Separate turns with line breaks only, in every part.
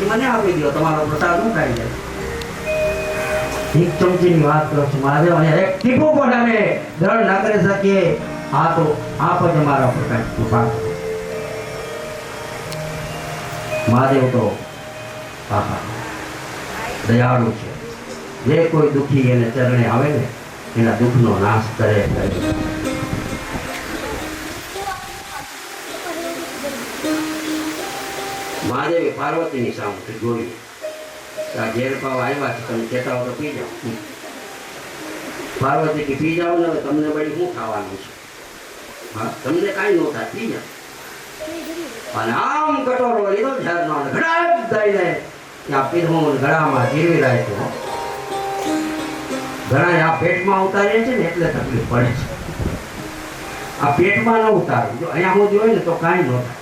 પછી મને આપી દો, તમારો પ્રસાદ હું ખાઈ જાય. એક ચમચીની વાત કરો છો મહાદેવ, અને એક ટીપું પણ અમે ગ્રહણ ના કરી શકીએ. આ તો આપ જ અમારા પ્રકાશ કૃપા કરો. મહાદેવ તો દયાળુ છે. જે કોઈ દુઃખી એને ચરણે આવે ને એના દુઃખનો નાશ કરે. મહાદેવે પાર્વતીની સામે જોયું આ ઝેર પાવ આવ્યા છે, તમે કહેતા હો તો પી જાઓ. પાર્વતી કે પી જાઓ ને, તમને વળી શું ખાવાનું છે? હા, તમને કાંઈ ન થાય, પી જાઓ. અને આમ કટોરો લીધો ઝેરનો, ઘડા દઈને ત્યાં પીધું, ગળામાં જીરવી રાખ્યો. ઘણા આ પેટમાં ઉતારે છે ને એટલે તકલીફ પડે છે. આ પેટમાં ન ઉતારું, જો અહીંયા હું જોયું ને તો કાંઈ ન થાય.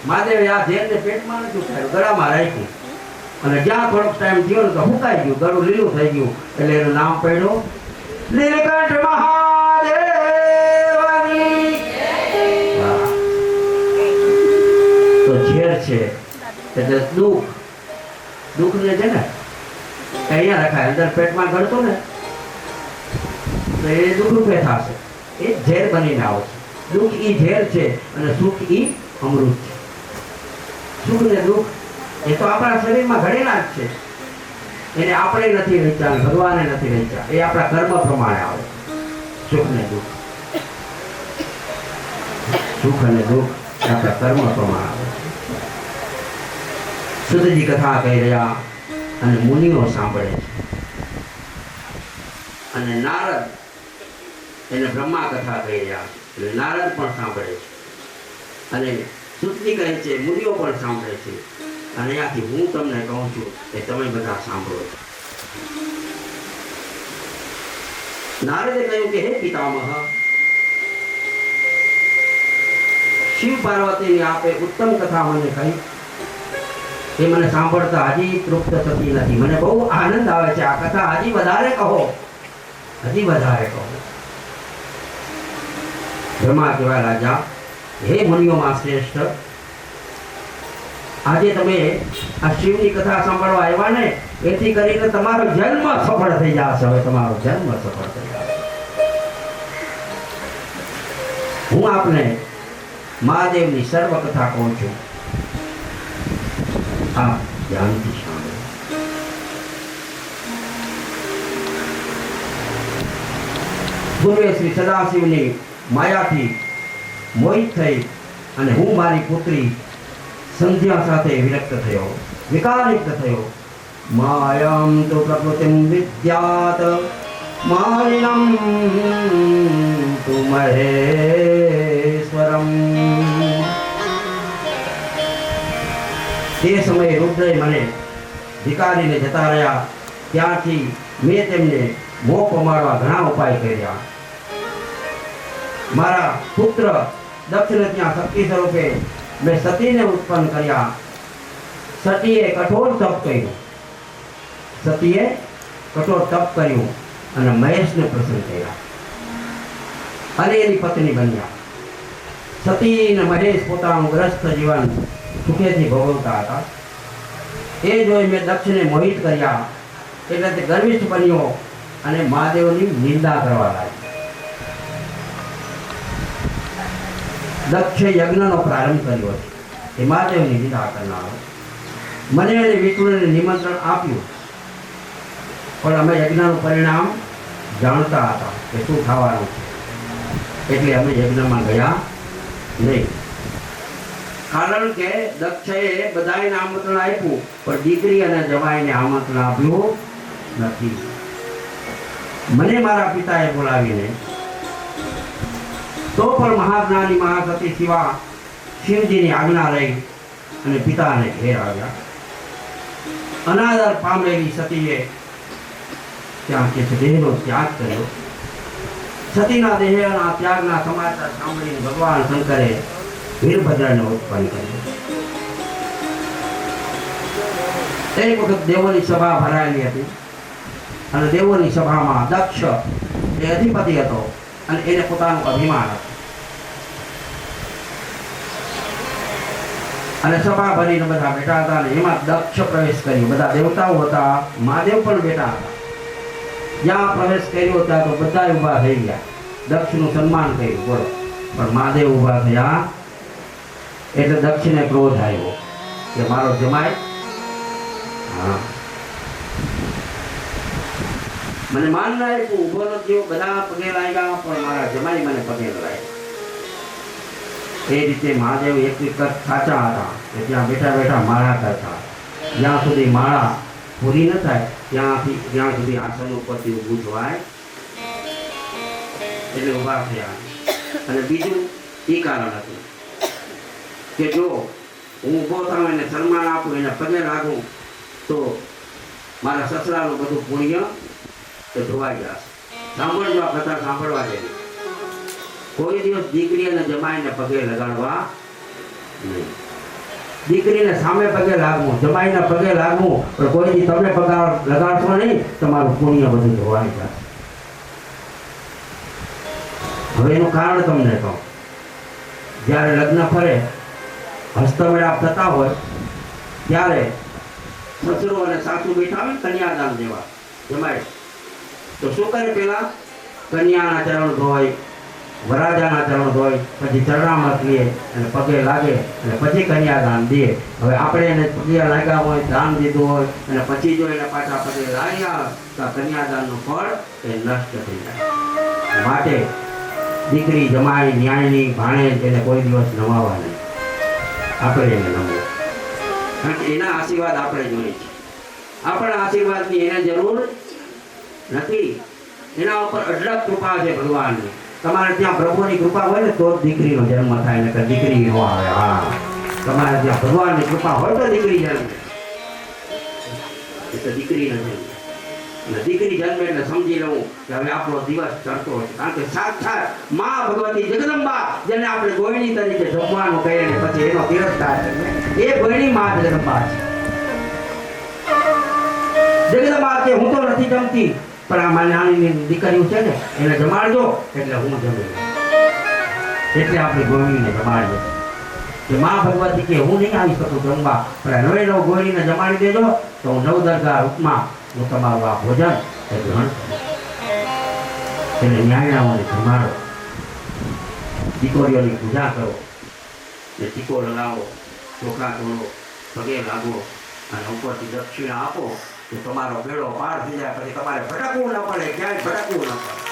મહાદેવે આ ઝેરને પેટમાં નથી ઉતાર્યું, ગળામાં રાખ્યું. અને જ્યાં થોડોક ટાઈમ થયો ને તો હુકાઈ ગયું, ગળું લીલું થઈ ગયું. એટલે એનું નામ પડ્યું નીલકંઠ મહાદેવની. તો ઝેર છે એટલે દુઃખને છે ને અહીંયા રખાય, અંદર પેટમાં ગળતો ને તો એ દુઃખરૂપે થશે. એ ઝેર બનીને આવશે. દુઃખ ઈ ઝેર છે અને સુખ ઈ અમૃત છે. સુખ ને દુઃખ એ તો આપણા શરીરમાં ઘડેલા જ છે. એને આપણે નથી રચ્યા, ભગવાને નથી રચ્યા. એ આપણા કર્મ પ્રમાણે આવે. સુખ ને દુઃખ, સુખ અને દુઃખ આપણા કર્મ પ્રમાણે આવે. સુતજી કથા કહી રહ્યા અને મુનિઓ સાંભળે છે. અને નારદ એને બ્રહ્મા કથા કહી રહ્યા એટલે નારદ પણ સાંભળે છે. અને સુતજી કહે છે, મુનિઓ પણ સાંભળે છે. અને અહીંયાથી હું તમને કહું છું કે તમે બધા સાંભળો. નારદે કહ્યું કે હે પિતામહ, શિવ પાર્વતીની આપે ઉત્તમ કથા મને કહી. એ મને સાંભળતા હજી તૃપ્ત થતી નથી. મને બહુ આનંદ આવે છે. આ કથા હજી વધારે કહો, હજી વધારે કહો. બ્રહ્મા કહેવા રાજા, હે મુનિઓમાં શ્રેષ્ઠ, આજે તમે આ શિવની કથા સાંભળવા આવ્યા ને, એથી કરીને તમારો જન્મ સફળ થઈ જશે. હવે તમારો જન્મ સફળ થઈ જશે. હું આપને મહાદેવની સર્વ કથા કહું છું. આપ ધ્યાનથી સાંભળો. પૂર્વે શ્રી સદાશિવની માયાથી મોહિત થઈ અને હું મારી પુત્રી સંધ્યા સાથે વિરક્ત થયો, વિકારિત થયો. માયમ તો પ્રકૃતિમ વિદ્યાત માલિનમ તુ મહેશ્વરમ. તે સમયે રુદ્રએ મને ધિકારીને જતા રહ્યા. ત્યારથી મેં તેમને મોહ પમાડવા ઘણા ઉપાય કર્યા. મારા પુત્ર દક્ષને ત્યાં શક્તિ સ્વરૂપે મેં સતીને ઉત્પન્ન કર્યા. સતીએ કઠોર તપ કર્યું. સતીએ કઠોર તપ કર્યું અને મહેશને પ્રસન્ન કર્યા અને એની પત્ની બન્યા. સતી અને મહેશ પોતાનું ગ્રસ્ત જીવન સુખેથી ભોગવતા હતા. એ જોઈ મેં દક્ષને મોહિત કર્યા. એટલે તે ગર્વિષ્ઠ બન્યો અને મહાદેવની નિંદા કરવા લાગ્યો. દક્ષે યજ્ઞનો પ્રારંભ કર્યો છે. એ મહાદેવની નિંદા કરનારો. મને અને વિષ્ણુને નિમંત્રણ આપ્યું, પણ અમે યજ્ઞનું પરિણામ જાણતા હતા કે શું થવાનું છે, એટલે અમે યજ્ઞમાં ગયા નહીં. કારણ કે દક્ષએ બધાને આમંત્રણ આપ્યું, પણ દીકરી અને જવાઈને આમંત્રણ આપ્યું નથી. મને મારા પિતાએ બોલાવીને તો પણ મહાજ્ઞાની મહાસતી શિવા શિવજીની આજ્ઞા લઈ અને પિતાને ઘેર આવ્યા. અનાદર પામેલી સતીએ ત્યાં કે દેહનો ત્યાગ કર્યો. સતીના દેહના ત્યાગના સમાચાર સાંભળીને ભગવાન શંકરે વીરભદ્રને ઉત્પન્ન કર્યો. એક વખત દેવોની સભા ભરાયેલી હતી અને દેવોની સભામાં દક્ષ એ અધિપતિ હતો અને એને પોતાનું અભિમાન હતું. અને સભા ભરીને બધા બેઠા હતા. અને એમાં દક્ષ પ્રવેશ કર્યો. બધા દેવતાઓ હતા, મહાદેવ પણ બેઠા હતા. જ્યાં પ્રવેશ કર્યો ત્યાં તો બધા ઊભા થઈ ગયા. દક્ષનું સન્માન કર્યું, બોલો. પણ મહાદેવ ઊભા થયા એટલે દક્ષને ક્રોધ આવ્યો કે મારો જમાય મને માન ના આપ્યું, ઊભો ન થયો, બધા પગે લાગ્યા, પણ મારા જમાઈ મને પગે લાગ્યા. એ રીતે મહાદેવ એક વખત સાચા હતા કે ત્યાં બેઠા બેઠા માળા કરતા. જ્યાં સુધી માળા પૂરી ન થાય ત્યાં સુધી આસન ઉપરથી ઊભું થવાય એટલે ઊભા થયા. અને બીજું એ કારણ હતું કે જો હું ઊભો થાઉં, એને સન્માન આપું, એને પગે લાગું તો મારા સસરાનું બધું પુણ્ય તો ધોવાઈ જશે. સાંભળજો, આ કથા સાંભળવા જેવી. કોઈ દિવસ દીકરી અને જમાઈને પગે લગાડવા નહીં. દીકરીને સામે પગે લાગવું, જમાઈને પગે લાગવું, પણ કોઈ દી તમે પગાર લગાડશો નહીં, તમારું પુણ્ય બધું ધોવાઈ જશે. હવે એનું કારણ તમને કહું. જ્યારે લગ્ન ફરે, હસ્તમેળાપ થતા હોય ત્યારે સસરો અને સાસુ બેઠા હોય કન્યાદાન દેવા જમાય તો શું કરે? પેલા કન્યાના ચરણ ધોય, વરાજાના ચરણ ધોય, પછી ચરણામત લે અને પગે લાગે અને પછી કન્યાદાન દે. હવે આપણે એને પગે લાગ્યા હોય, દાન દીધું હોય અને પછી જો એને પાછા પગે લાગ્યા તો કન્યાદાનનું ફળ એ નષ્ટ થઈ જાય. માટે દીકરી, જમાઈ, ન્યાયની, ભાણે એને કોઈ દિવસ નમાવા નહીં. આપણે એને નમવું, કારણ કે એના આશીર્વાદ આપણે જોઈએ છે. આપણા આશીર્વાદની એને જરૂર નથી. એના ઉપર અઢળક કૃપા છે ભગવાનની. તમારે ત્યાં પ્રભુની કૃપા હોય ને તો જ દીકરીનો જન્મ થાય, ને દીકરી નો આવે. હા, તમારે ત્યાં ભગવાનની કૃપા હોય તો દીકરી જન્મે, એટલે દીકરીનો જન્મ. અને દીકરી જન્મે એટલે સમજી લઉં કે હવે આપણો દિવસ ચડતો હોય. કારણ કે સાક્ષાત મા ભગવતી જગદંબા, જેને આપણે ગોયણી તરીકે જમવાનું કહીએ ને પછી એનો તિરસ્કાર એ ગોયણી મા જગદંબા છે. જગદંબા કે હું તો નથી જમતી, પણ આ મારી નાની દીકરીઓ છે ને એને જમાડજો એટલે હું જમી. એટલે આપણે ગોયણીને જમાડીએ કે મા ભગવતી કે હું નહીં આવી શકું જમવા, પણ નવે નવ ગોયણીને જમાડી દેજો તો હું નવદરગા રૂપમાં હું તમારું આ ભોજન એ ગ્રહણ કરું. એટલે ન્યાયણાઓને જમાડો, દીકરીઓની પૂજા કરો, ને ટીકો લગાવો, ચોખા તોડો, પગે લાગો અને ઉપરથી દક્ષિણા આપો તો તમારો બેડો પાર થઈ જાય. પછી તમારે ભટકવું ન પડે, ક્યાંય ભટકવું ન પડે,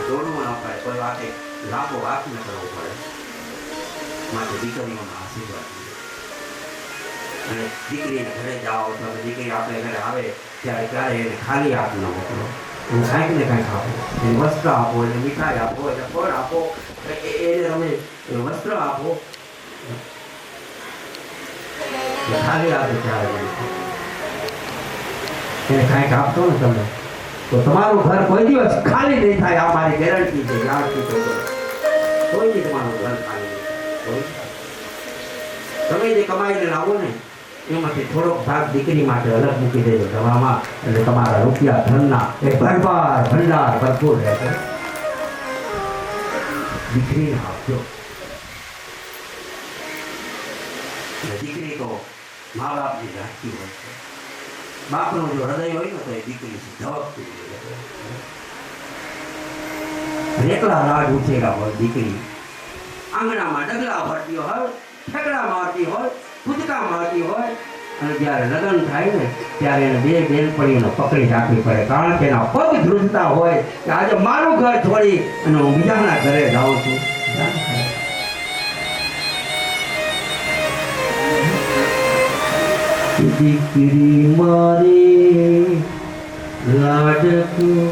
દોડવું ન પડે, કોઈ વાતે લાંબો વાત ન કરવો પડે. માટે દીકરીઓના આશીર્વાદ. અને દીકરીને ઘરે જાઓ તો દીકરી આપણે ઘરે આવે ત્યારે એને ખાલી હાથ ન મોકલો. એને કાંઈક ને કાંઈક આપો, એને વસ્ત્ર આપો, એને મીઠાઈ આપો, એને ફળ આપો, એને તમે વસ્ત્ર આપો. ખાલી હાથે ત્યારે એને કાંઈક આપતો ને તમે તો તમારું ઘર કોઈ દિવસ ખાલી નહીં થાય. આ મારી ગેરંટી છે. કોઈ નહીં તમારું ઘર ખાલી નહીં. તમે જે કમાઈને લાવો ને એમાંથી થોડોક ભાગ દીકરી માટે અલગ મૂકી દેજો દવામાં, એટલે તમારા રૂપિયા ધનના એક ભંડાર ભરપૂર રહેશે. દીકરીને આપજો. દીકરી તો મા બાપની રાખી હોય છે. બાપનું જો હૃદય હોય ને તો એ દીકરી ધબકતી એકલા રાગ ઉછેરા હોય. દીકરી આંગણામાં ડગલા ભરતી હોય, ઠેકડા મારતી હોય, કૂદકા મારતી હોય, અને જ્યારે લગ્ન થાય ને ત્યારે એને બે બેનપણીઓને પકડી રાખવી પડે. કારણ કે એના પગ ધ્રુજતા હોય કે આજે મારું ઘર છોડી અને હું બીજાના ઘરે જાઉં છું. દીકરી મારી લાડકું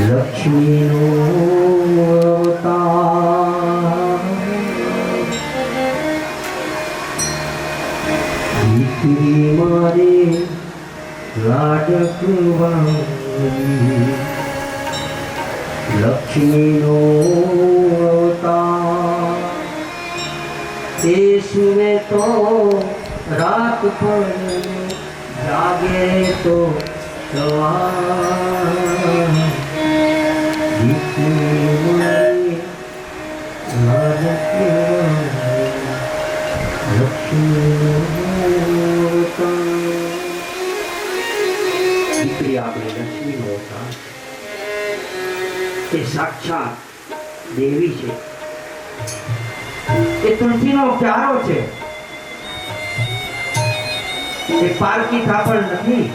લક્ષ્મીનો અવતાર. દીકરી મારી લાડકું લક્ષ્મીનો અવતાર. તે સુવે તો રાત પડે, જાગે તો સવાર. દીકરી એ સાક્ષાત દેવી છે, એ તુલસીનો પ્યારો છે, એ પારકી થાપણ નથી,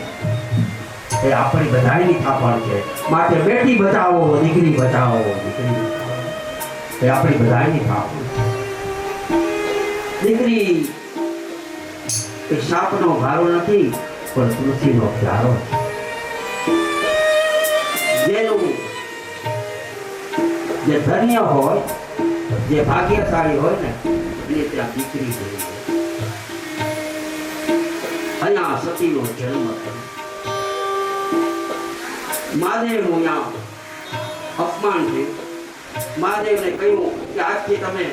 એ આપણી બધાની થાપણ છે. માટે બેટી બચાવો, દીકરી બચાવો, દીકરી બચાવો, એ આપણી બધાની થાપણ. દીકરી એ સાપનો ભારો નથી, પણ તુલસીનો પ્યારો છે. જેનું જે ધન્ય હોય, જે ભાગ્યશાળી હોય ને, એને ત્યાં દીકરી જોઈએ. અહીંયા સતીનો જન્મ થયો. મહાદેવનું અહીંયા અપમાન થયું. મહાદેવને કહ્યું કે આજથી તમે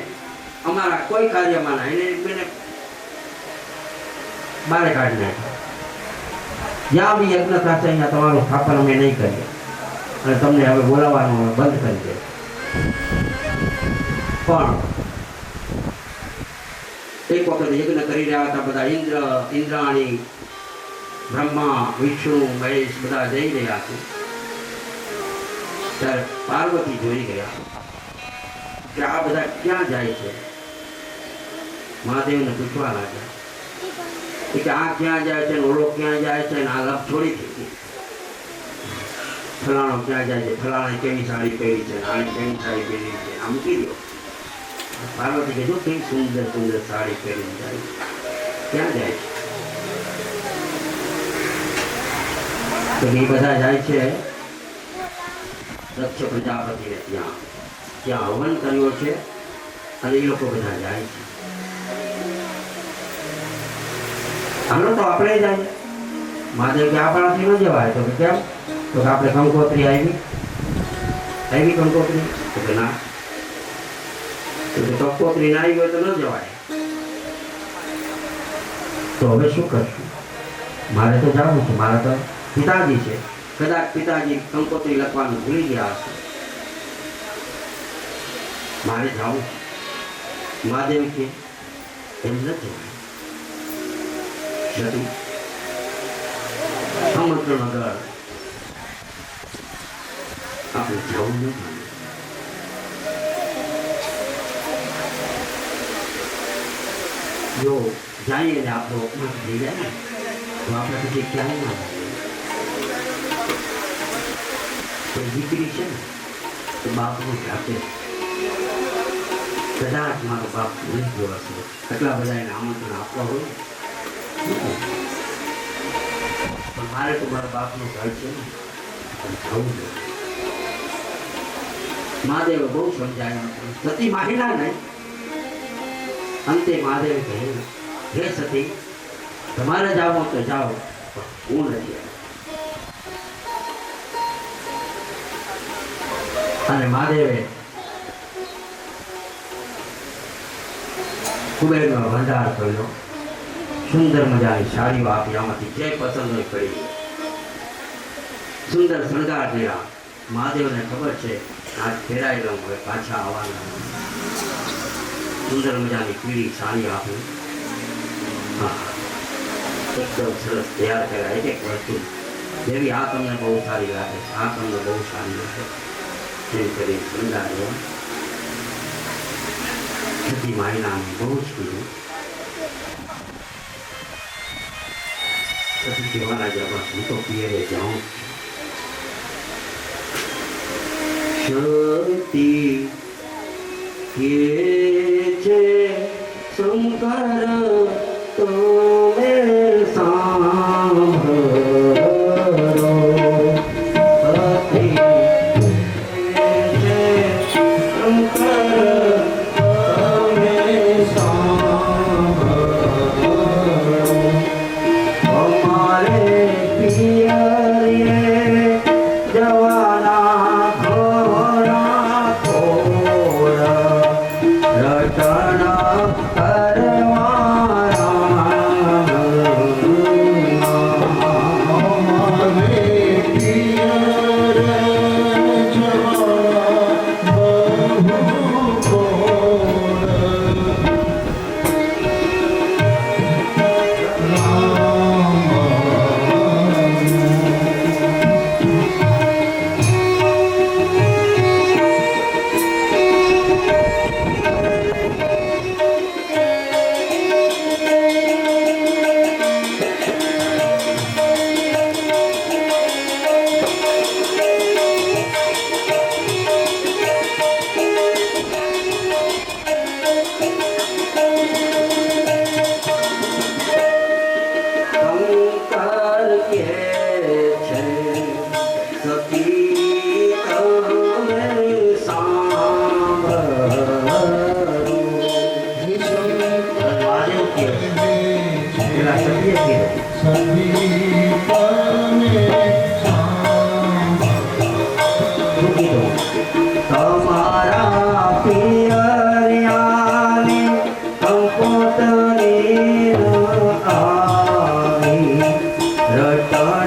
અમારા કોઈ કાર્યમાં ના, એને બારે કાઢી નાખ્યા. જ્યાં બી યજ્ઞ થશે અહીંયા તમારું સ્થાપન અમે નહીં કરીએ અને તમને હવે બોલાવવાનું બંધ કરી દે. પણ એક વખત યજ્ઞ કરી રહ્યા હતા બધા, ઇન્દ્રાણી, બ્રહ્મા, વિષ્ણુ, મહેશ બધા જઈ રહ્યા છે. ત્યારે પાર્વતી જોઈ ગયા કે આ બધા ક્યાં જાય છે. મહાદેવને પૂછવા લાગ્યા કે આ ક્યાં જાય છે, ઓલો ક્યાં જાય છે, આ લપ છોડી દીધી. ફલાણો ક્યાં જાય છે, ફલાણે કેવી સાડી પહેરી છે, આને કેવી સાડી પહેરી છે, આ મૂકી દો. પાર્વતી કીધું કેવી સુંદર સુંદર સાડી પહેરી જાય, ક્યાં જાય છે? તો એ બધા જાય છે દક્ષ પ્રજાપતિને ત્યાં, ત્યાં હવન કર્યો છે અને એ લોકો બધા જાય છે. હાલો તો આપણે જાય. મહાદેવ કે આપણાથી ન જવાય. તો કે કેમ? તો કે આપણે કંકોત્રી આવી કંકોત્રી. તો કે ના, તો કંકોત્રી ના આવી હોય તો ન જવાય. તો હવે શું કરશું? મારે તો જવું છે, મારા તો પિતાજી છે. કદાચ પિતાજી કંકોત્રી લખવાનું ભૂલી ગયા હશે, મારે જવું. મહાદેવ કે એમ નથી, સમુદ્ર નગર આપણે જવું નથી. જો જઈએ ને આપણો અપમાન થઈ જાય ને, તો આપણે પછી ક્યાંય ના જઈએ. દીકરી છે ને તો બાપનું જાતે કદાચ મારો બાપ ભૂલી ગયો હશે, એટલા બધા એને આમંત્રણ આપવા હોય. પણ મારે તો મારા બાપનું ઘર છે ને, જવું જોઈએ. મહાદેવે બહુ સમજાયું, સતી માહિના નહીં. અંતે મહાદેવ કહ્યું, હે સતી, તમારે જાઓ તો જાઓ, હું નથી. અને મહાદેવે કુબેરનો ભંડાર કર્યો, સુંદર મજાની સાડીઓ આપી, આમાંથી જે પસંદ હોય કરી, સુંદર શણગાર કર્યા. મહાદેવને ખબર છે આજ ફેરાયેલો હવે પાછા આવવાના. સુંદર મજાની પીળી સાડી આપી, એકદમ સરસ તૈયાર કર્યા. એક એક વસ્તુ જેવી આ તમને બહુ સારી લાગે છે, આ તમને બહુ સારી લાગે એમ કરી શણગાર્યો. સતી માયનાને બહુ જ કીધું. સતી કહેવાના જવા, હું તો પિયરે જાઉં. શક્તિ કે છે શંકર તમે સાંભળો.
રટણ કરવા
એવું કીધું તમારા પિયરિયાને કંકોતરી આવી રટણ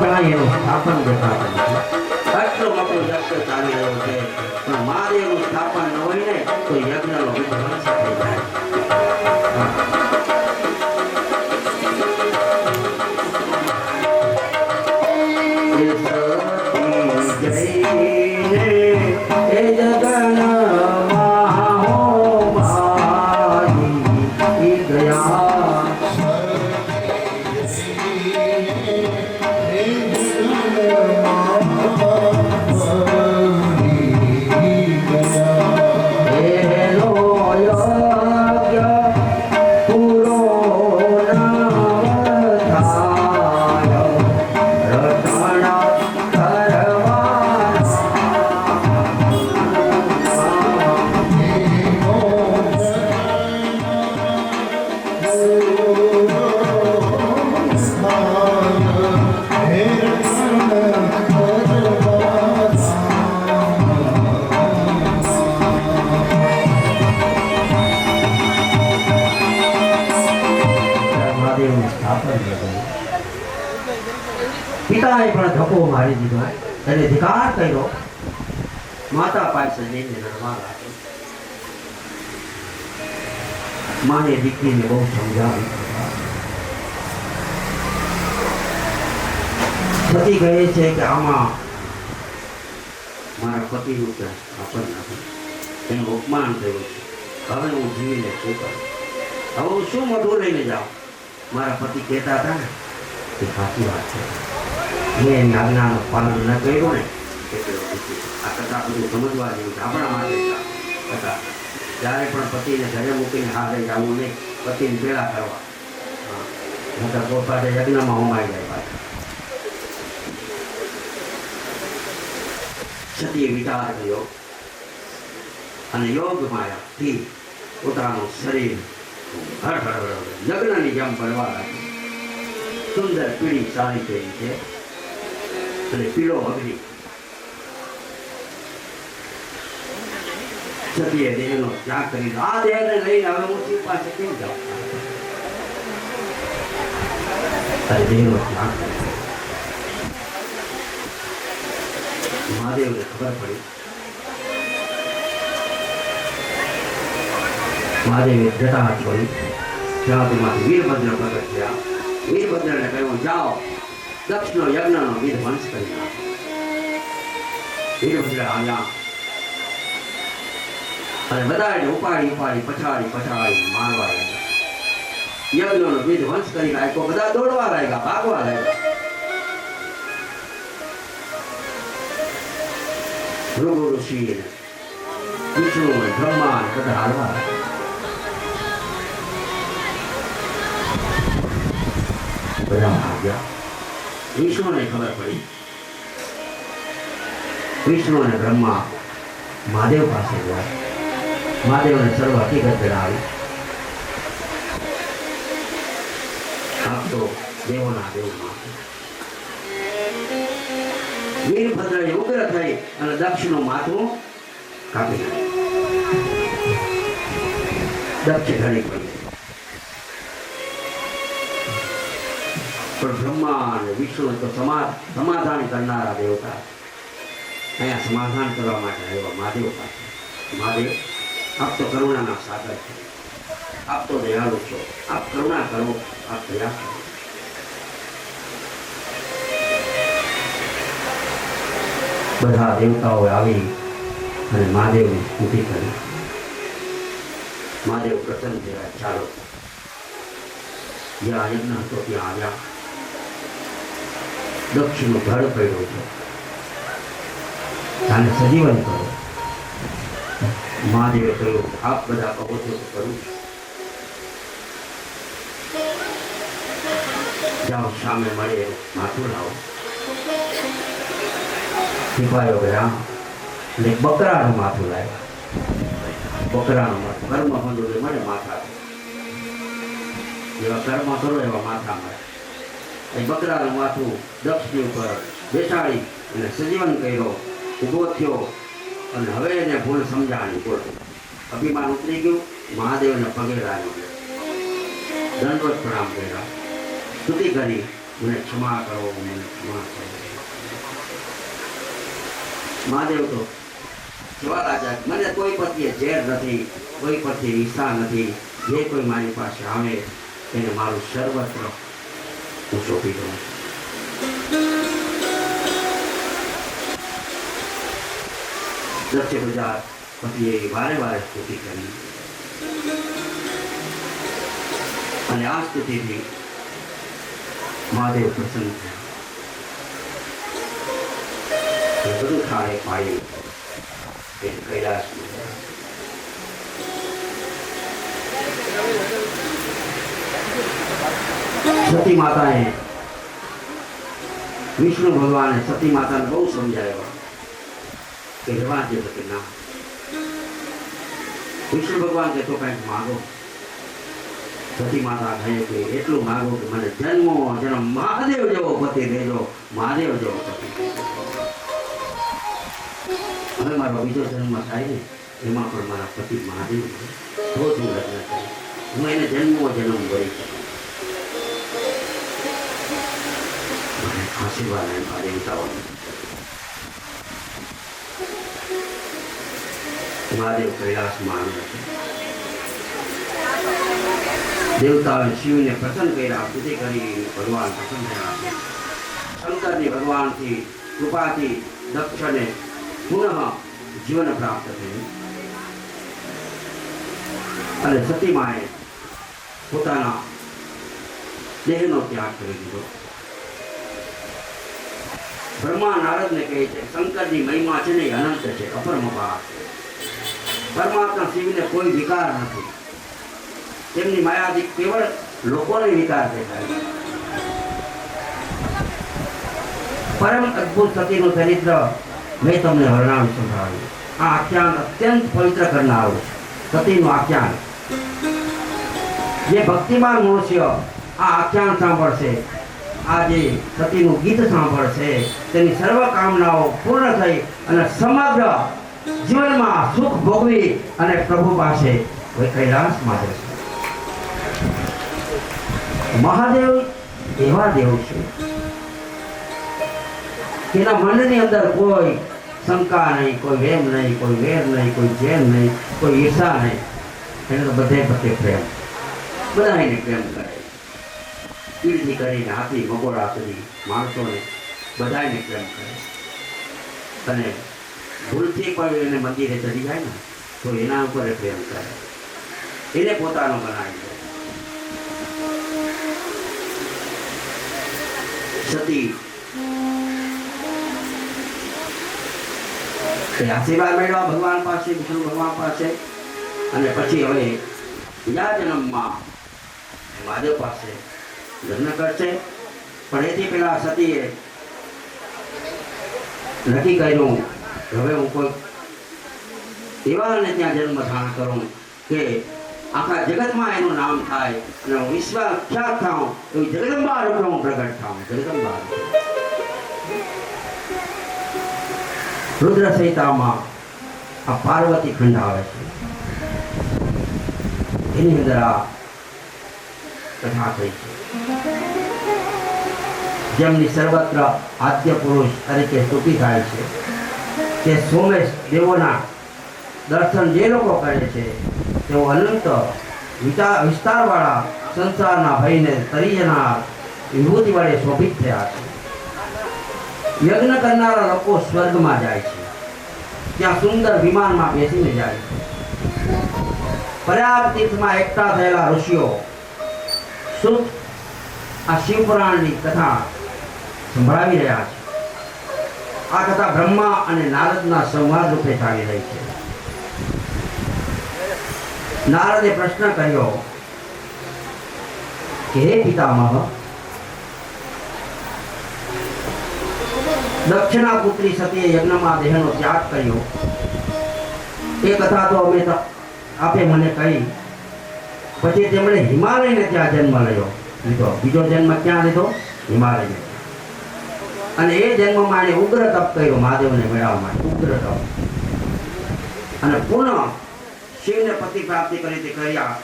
ક્યાંય એનું સ્થાપન દેખાતું નથી. આટલો મોટો યજ્ઞ ચાલી રહ્યો છે પણ મહાદેવનું સ્થાપન ન હોય ને તો યજ્ઞનો વિધ્વંસ થઈ જાય. પિતાએ પણ ધક્કો મારી દીધો, એને ધિકાર કર્યો. માતા પાસે જઈને રડવા લાગી. માને દીકરીને બહુ સમજાવી. સતી કહે છે કે આમાં મારા પતિનું આપણ નથી, એનું અપમાન થયું છે. હવે હું જીવીને શું કરું? હવે હું શું મોઢું લઈને જાઉં? મારા પતિ કહેતા હતા ને એ સાચી વાત છે. મેં આજ્ઞાનું પાલન ન કર્યું ને એટલે આ કથા બધું સમજવા જેવું છે આપણા માટે. કથા જ્યારે પણ પતિને ઘરે મૂકીને હારે જવું નહીં, પતિને ભેળા કરવા. મોટા પોતાને યજ્ઞમાં હોમાઈ જાય પાછા. સતીએ વિચાર કર્યો અને યોગ માયાથી પોતાનું શરીર યજ્ઞની જેમ બનવા લાગ્યું. સુંદર પીળી સારી કરી છે અને પીળો અગ્નિ. સતીએ દેહનો ત્યાગ કરી. આ દેહને લઈને હવે હું શિવ પાસે કેમ જાઉં? દેહનો ત્યાગ કર્યો. મહાદેવને ખબર પડી. મહાદેવે જટા છોડી. ત્યાંથી વીરભદ્ર પ્રગટ થયા. વીરભદ્રને કહ્યું જાઓ દક્ષનો યજ્ઞનો વિધ્વંસ કરી નાખો. વીરભદ્ર આવ્યા અને બધાને ઉપાડી પછાડી મારવા લાગ્યા. યજ્ઞનો વિધ્વંસ કરી નાખ્યો. બધા દોડવા લાગ્યા, ભાગવા લાગ્યા. ભૃગુ ઋષિ વિષ્ણુ બ્રહ્મા બધા હાલવા લાગ્યા. બધા ભાગ્યા. વિષ્ણુને ખબર પડી. વિષ્ણુ અને બ્રહ્મા મહાદેવ પાસે ગયા. મહાદેવને સર્વ હકીકત જણાવી. આપ તો દેવોના દેવમાં. વીરભદ્રએ ઉગ્ર થઈ અને દક્ષનું માથું કાપી નાખ્યું. દક્ષ ઢળી પડી. પણ બ્રહ્મા અને વિષ્ણુ તો સમાધાન કરનારા દેવતા. અહીંયા સમાધાન કરવા માટે આવ્યા મહાદેવ પાસે. મહાદેવ આપ તો કરુણાના સાગર છો, આપ તો દયાળુ છો, આપ કરુણા કરો, આપ દયા કરો. બધા દેવતાઓ આવી અને મહાદેવની સ્તુતિ કરી. મહાદેવ પ્રસન્ન થયા. ચાલો જ્યાં યજ્ઞ હતો ત્યાં આવ્યા. દક્ષનું ધડ પડ્યો છે, આને સજીવન કરો. મહાદેવે કહ્યું આપ બધા કહો છો તો કરું. જાઓ સામે મળે માથું લાવો. સિપાહીઓ ગયા અને બકરાનું માથું લાવ્યા. બકરાનું માથું કર્મ હોંદો મળે માથા. જેવા કર્મ કરો એવા માથા મળે. એ બકરાનું માથું દક્ષની ઉપર બેસાડી અને સજીવન કર્યો. ઊભો થયો અને હવે એને ભૂલ સમજાણી. બોલો અભિમાન ઉતરી ગયું. મહાદેવને પગે લાગ્યો, દંડવત પ્રણામ કર્યા, સ્તુતિ કરી મને ક્ષમા કરો, મને ક્ષમા કરો. મહાદેવ તો જવા રાજા, મને કોઈ પ્રત્યે ઝેર નથી, કોઈ પ્રત્યે ઈચ્છા નથી. જે કોઈ મારી પાસે આવે એને મારું સર્વત્ર હું સોંપી દઉં. દક્ષ પ્રજાપતિએ વારે વારે સ્તુતિ કરી અને આ સ્તુતિથી મહાદેવ પ્રસન્ન થયા. બધું ખાડે પાડ્યું એ કૈલાસમાં ગયા. સતી માતાએ વિષ્ણુ ભગવાને સતી માતાને બહુ સમજાવ્યા કે જવા દે કે ના. વિષ્ણુ ભગવાન કે તો કંઈક માગો. સતી માતા કહે કે એટલું માગો કે મને જન્મો જન્મ મહાદેવ જેવો પતિ દેજો, મહાદેવ જેવો પતિ. હવે મારો બીજો જન્મ થાય ને એમાં પણ મારા પતિ મહાદેવ તો જ હું લગ્ન કરું. હું એને જન્મો જન્મ ભરી શકું. મને આશીર્વાદ આપ્યા દેવતાઓને. મહાદેવ કૈલાસમાં આવ્યા છે. દેવતાઓએ શિવને પ્રસન્ન કર્યા, સ્તુતિ કરી, ભગવાન પ્રસન્ન થયા છે. શંકરની ભગવાનથી કૃપાથી દક્ષને પુનઃ જીવન પ્રાપ્ત થયું અને સતીમાએ પોતાના દેહનો ત્યાગ કરી દીધો. બ્રહ્મા નારદને કહે છે શંકરની મહિમા છે ને અનંત છે, અપરમપાર છે. પરમાત્મા શિવને કોઈ વિકાર નથી. તેમની માયાથી કેવળ લોકોને વિકાર દેખાય. પરમ અદ્ભુત સતીનું ચરિત્ર મેં તમને વર્ણવી સંભળાવ્યું. આ આખ્યાન અત્યંત પવિત્ર કરનારું છે. સતીનું આખ્યાન જે ભક્તિમાન મનુષ્ય આ આખ્યાન સાંભળશે, આ જે સતીનું ગીત સાંભળશે, તેની સર્વ કામનાઓ પૂર્ણ થઈ અને સમગ્ર જીવનમાં સુખ ભોગવી અને પ્રભુ પાસે કૈલાસમાં જશે. મહાદેવ એવા દેવ છે તેના મનની અંદર કોઈ શંકા નહીં, કોઈ વેમ નહીં, કોઈ વેર નહીં, કોઈ જેમ નહીં, કોઈ ઈર્ષા નહીં. એને તો બધે પ્રત્યે પ્રેમ, બધાને પ્રેમ કરે. કીર્તિ કરીને હાથી મકોડા સુધી માણસોને બધાને પ્રેમ કરે. અને ભૂલથી પણ એને મંદિરે ચડી જાય ને તો એના ઉપર પ્રેમ કરે, એને પોતાનો બનાવી દે. સતી આશીર્વાદ મેળવા ભગવાન પાસે, વિષ્ણુ ભગવાન પાસે, અને પછી હવે બીજા જન્મમાં મહાદેવ પાસે લગ્ન કરશે. પણ એથી પેલા સતીએ નક્કી કર્યું હવે હું કોઈ એવાને ત્યાં જન્મ ધારણ કરું કે આખા જગતમાં એનું નામ થાય અને હું વિશ્વખ્યાત થાઉં, એવી જગદંબા રૂપે હું પ્રગટ થાઉં. જગદંબા રુદ્ર સંહિતામાં આ પાર્વતી ખંડ આવે છે. એની અંદર આ કથા થઈ છે. જેમની સર્વત્ર આદ્ય પુરુષ તરીકે સ્તુતિ થાય છે કે સોમેશ દેવોના દર્શન જે લોકો કરે છે તેઓ અનંત વિસ્તારવાળા સંસારના ભયને તરી જનાર વિભૂતિ વડે શોભિત થયા છે. યજ્ઞ કરનારા લોકો સ્વર્ગમાં જાય છે, ત્યાં સુંદર વિમાનમાં બેસીને જાય છે. પ્રયાગ તીર્થમાં એકઠા થયેલા ઋષિઓ શુદ્ધ આ શિવપુરાણની કથા સંભળાવી રહ્યા છે. આ કથા બ્રહ્મા અને નારદના સંવાદ રૂપે ચાલી રહી છે. નારદે પ્રશ્ન કર્યો કે હે પિતામહ, દક્ષના પુત્રી સતીએ યજ્ઞમાં દેહનો ત્યાગ કર્યો. એ કથા તો અમે આપે મને કહી. પછી તેમણે હિમાલયને ત્યાં જન્મ લીધો. બીજો જન્મ ક્યાં લીધો? હિમાલય. અને એ જન્મમાં એને ઉગ્ર તપ કર્યો મહાદેવને મેળવવા માટે. ઉગ્ર તપ. અને પુનઃ શિવને પતિ પ્રાપ્તિ કરી તે કર્યા.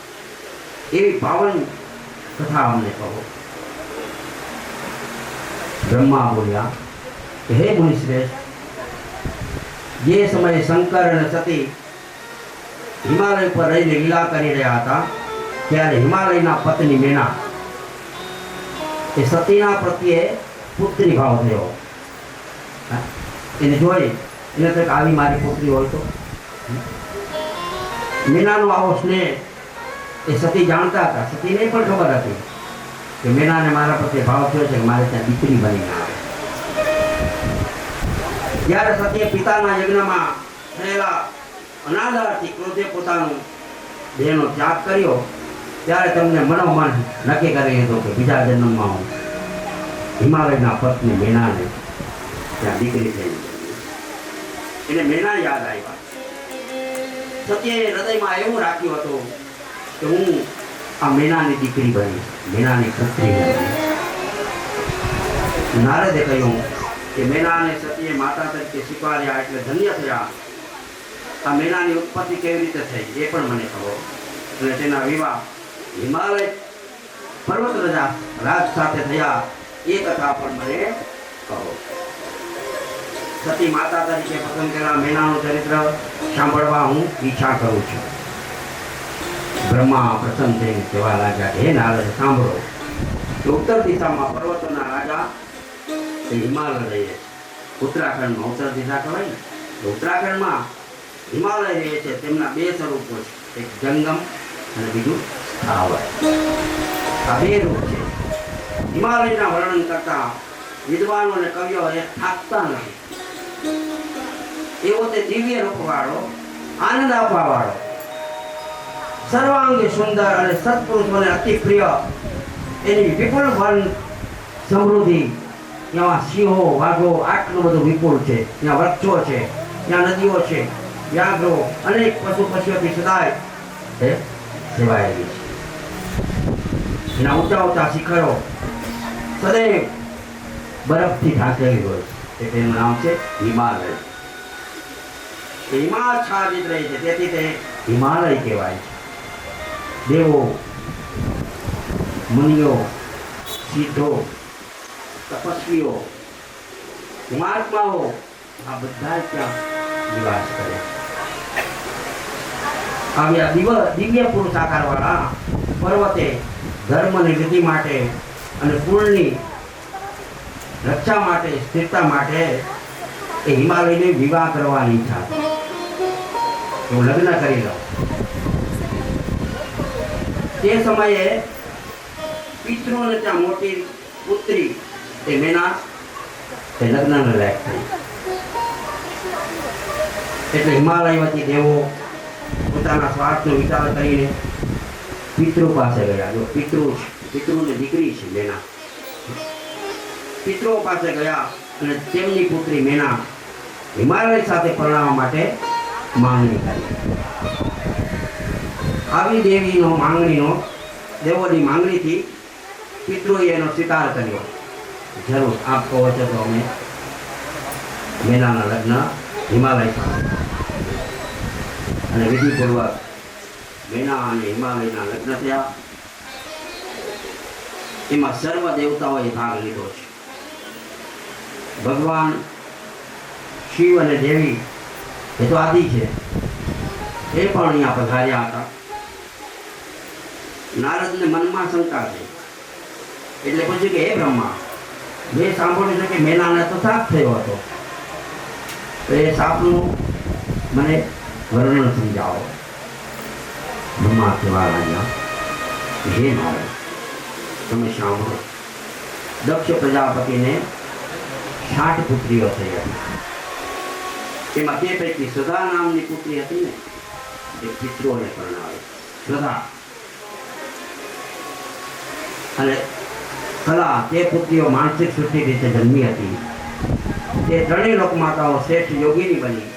એવી પાવન કથા અમને કહો. બ્રહ્મા બોલ્યા કે હે મુનિશ્રેષ્ઠ, જે સમયે શંકર અને સતી હિમાલય પર રહીને લીલા કરી રહ્યા હતા, ત્યારે હિમાલયના પત્ની મેના એ સતીના પ્રત્યે પુત્રી ભાવ થયો. એને જોઈ એને તો આવી મારી પુત્રી હોય તો. મેનાનો આવો સ્નેહ એ સતી જાણતા હતા. સતીને પણ ખબર હતી કે મેનાને મારા પ્રત્યે ભાવ થયો છે કે મારે ત્યાં દીકરી બનીને આવે. જ્યારે સતીએ પિતાના યજ્ઞમાં થયેલા અનાદરથી ક્રોધે પોતાનું દેહનો ત્યાગ કર્યો, ત્યારે તમને મનોમન નક્કી કરી લીધું કે બીજા જન્મમાં હું હિમાલયના પત્ની મેનાને ત્યાં દીકરી થઈ. એને મેના યાદ આવ્યા. સત્યએ હૃદયમાં એવું રાખ્યું હતું કે હું આ મેનાની દીકરી બની, મેનાની પુત્રી બની. નારદે કહ્યું કે મેનાને સતીએ માતા તરીકે સ્વીકાર્યા એટલે ધન્ય થયા. આ મેનાની ઉત્પત્તિ કેવી રીતે થઈ એ પણ મને કહો, અને તેના વિવાહ હિમાલય પર્વત રાજ સાથે થયા એ કથા પણ મને કહો. સતી માતા તરીકે પસંદ કરેલા મેનાનું ચરિત્ર સાંભળવા હું ઈચ્છા કરું છું. બ્રહ્મા પ્રસન્ન થઈને કહેવા લાગ્યા કે હે નારદ, સાંભળો કે ઉત્તર દિશામાં પર્વતોના રાજા એ હિમાલય રહે છે. ઉત્તરાખંડમાં ઉત્તર દિશા કહેવાય ને, તો ઉત્તરાખંડમાં હિમાલય રહે છે. તેમના બે સ્વરૂપો છે, એક જંગમ અને બીજું સ્થાવર. આ બે રૂપ છે. હિમાલયના વર્ણન કરતા વિદ્વાનો અને કવિઓ એ થાકતા નથી. એવો તે દિવ્ય રૂપવાળો, આનંદ આપવાવાળો, સર્વાંગી સુંદર અને સત્પુરુષોને અતિ પ્રિય એની વિપુલ વન સમૃદ્ધિ. ત્યાં સિંહો, વાઘો આટલું બધું વિપુલ છે. ત્યાં વૃક્ષો છે, ત્યાં નદીઓ છે, વ્યાઘ્રો, અનેક પશુ પક્ષીઓથી સદાય સેવાયેલી છે. એના ઊંચા ઊંચા શિખરો સદૈવ બરફથી ઢાંકેલી હોય છે. તેનું નામ છે હિમાલય. હિમાચ્છાદિત રહે છે, તેથી તે હિમાલય કહેવાય છે. દેવો, મુનિઓ, સિદ્ધો, તપસ્વીઓ, મહાત્માઓ આ બધા ત્યાં નિવાસ કરે. આવ્યા દિવ્ય પુરુષ આકારવાળા પર્વતે ધર્મની વૃદ્ધિ માટે અને કુળની રક્ષા માટે, સ્થિરતા માટે એ હિમાલયને વિવાહ કરવાની ઈચ્છા. હું લગ્ન કરી લઉં. તે સમયે પિતૃઓને ત્યાં મોટી પુત્રી એ મેના એ લગ્નને લાયક થઈ. એટલે હિમાલયવતી દેવો પોતાના સ્વાર્થનો વિચાર કરીને પિતૃ પાસે ગયા. જો પિતૃને દીકરી છે મેના. પિતૃઓ પાસે ગયા અને તેમની પુત્રી મેના હિમાલય સાથે પરણાવવા માટે માંગણી કરી. આવી દેવોની માંગણીથી પિતૃએ એનો સ્વીકાર કર્યો. જરૂર આપ કહો છો તો અમે મેનાના લગ્ન હિમાલય સાથે. અને વિધિપૂર્વક મેના અને હિમાલયના લગ્ન થયા. એમાં સર્વ દેવતાઓએ ભાગ લીધો છે. ભગવાન શિવ અને દેવી એ તો આદિ છે, એ પણ અહીંયા પધાર્યા હતા. નારદને મનમાં શંકા થઈ એટલે પૂછ્યું કે હે બ્રહ્મા, મેં સાંભળ્યું છે કે મેનાને તો સાપ થયો હતો, તો એ સાપનું મને વર્ણન સમજાવો. બ્રહ્મા કહેવા લાગ્યા હે નારદ, તમે સાંભળો. દક્ષ પ્રજાપતિને 60 પુત્રીઓ થઈ હતી. એમાં તે પૈકી સદા નામની પુત્રી હતી ને, એ પિતૃઓને પરણાવી. સદા અને કલા, તે પુત્રીઓ માનસિક સૃષ્ટિ રીતે જન્મી હતી. તે ત્રણેય લોકમાતાઓ શ્રેષ્ઠ યોગીની બની